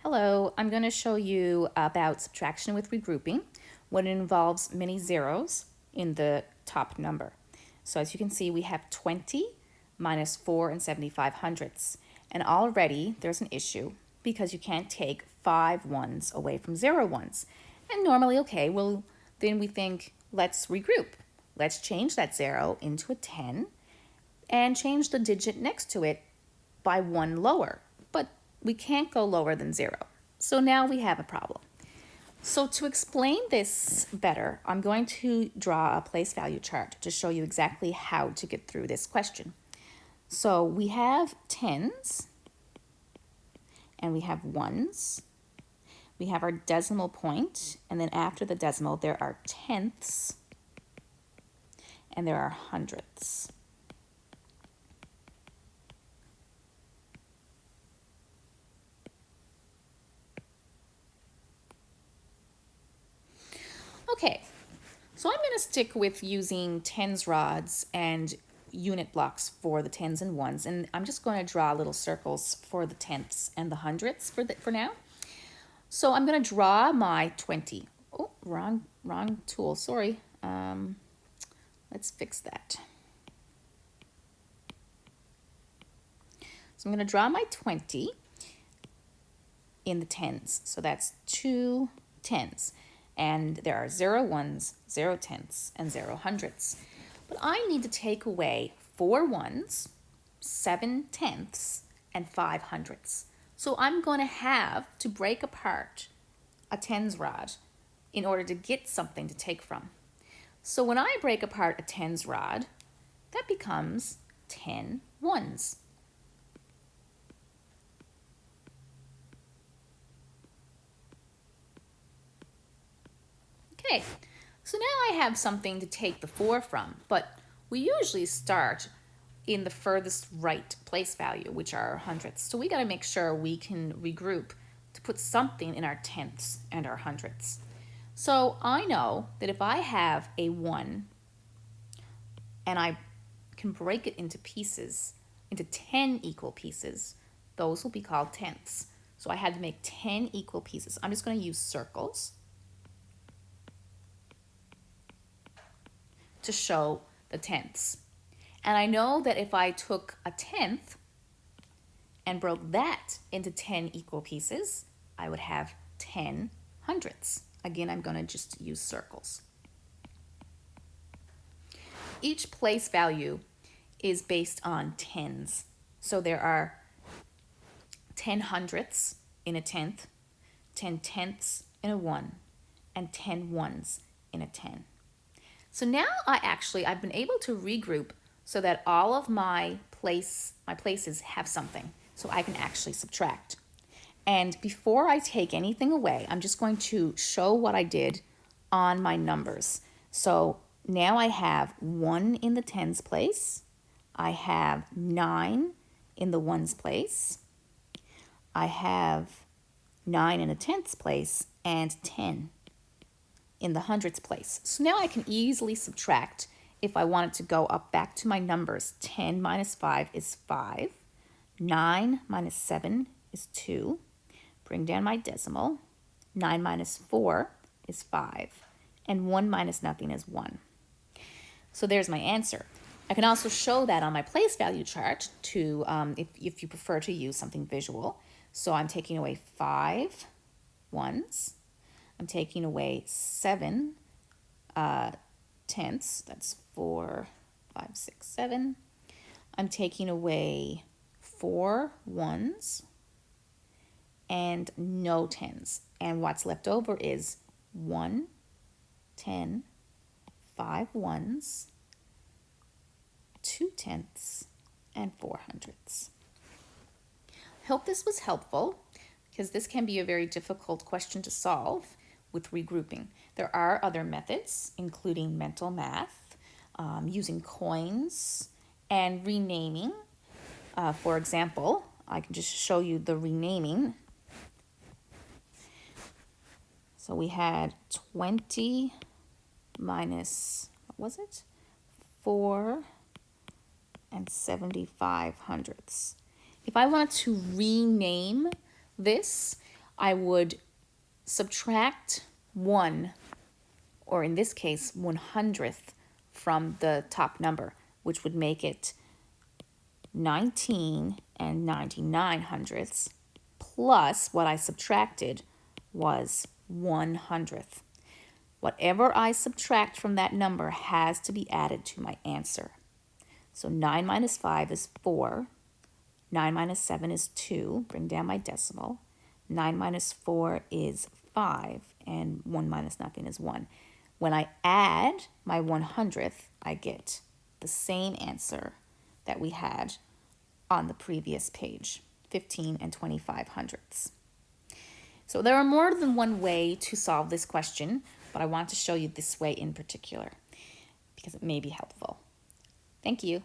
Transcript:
Hello, I'm going to show you about subtraction with regrouping when it involves many zeros in the top number. So as you can see, we have 20 minus 4 and 75 hundredths. And already there's an issue because you can't take 5 ones away from 0 ones. And normally, okay, well, then we think, let's regroup. Let's change that 0 into a 10 and change the digit next to it by 1 lower. But we can't go lower than 0. So now we have a problem. So to explain this better, I'm going to draw a place value chart to show you exactly how to get through this question. So we have tens and we have ones. We have our decimal point, and then after the decimal there are tenths and there are hundredths. Okay, so I'm going to stick with using tens rods and unit blocks for the tens and ones, and I'm just going to draw little circles for the tenths and the hundredths for now. So I'm going to draw my 20. Oh, wrong tool, sorry. Let's fix that. So I'm going to draw my 20 in the tens. So that's 2 tens. And there are 0 ones, 0 tenths, and 0 hundredths. But I need to take away 4 ones, 7 tenths, and 5 hundredths. So I'm going to have to break apart a tens rod in order to get something to take from. So when I break apart a tens rod, that becomes 10 ones. Okay, so now I have something to take the 4 from, but we usually start in the furthest right place value, which are our hundredths. So we got to make sure we can regroup to put something in our tenths and our hundredths. So I know that if I have a 1 and I can break it into pieces, into 10 equal pieces, those will be called tenths. So I had to make 10 equal pieces. I'm just going to use circles to show the tenths. And I know that if I took a tenth and broke that into 10 equal pieces, I would have 10 hundredths. Again, I'm going to just use circles. Each place value is based on tens. So there are 10 hundredths in a tenth, 10 tenths in a 1, and 10 ones in a 10. So now I've been able to regroup so that all of my places have something, so I can actually subtract. And before I take anything away, I'm just going to show what I did on my numbers. So now I have 1 in the tens place, I have 9 in the ones place, I have 9 in the tenths place, and 10 in the hundredths place. So now I can easily subtract if I wanted to go up back to my numbers. 10 minus 5 is 5. 9 minus 7 is 2. Bring down my decimal. 9 minus 4 is 5. And 1 minus nothing is 1. So there's my answer. I can also show that on my place value chart to if you prefer to use something visual. So I'm taking away 5 ones. I'm taking away 7 tenths. That's 4, 5, 6, 7. I'm taking away 4 ones and no tens. And what's left over is 1, 10, 5 ones, 2 tenths, and 4 hundredths. I hope this was helpful because this can be a very difficult question to solve with regrouping. There are other methods, including mental math, using coins, and renaming. For example, I can just show you the renaming. So we had 20 minus, what was it? 4 and 75 hundredths. If I wanted to rename this, I would subtract 1, or in this case, 100th from the top number, which would make it 19 and 99 hundredths, plus what I subtracted was 100th. Whatever I subtract from that number has to be added to my answer. So 9 minus 5 is 4. 9 minus 7 is 2. Bring down my decimal. 9 minus 4 is 5. And 1 minus nothing is 1. When I add my 100th, I get the same answer that we had on the previous page, 15 and 25 hundredths. So there are more than one way to solve this question, but I want to show you this way in particular because it may be helpful. Thank you.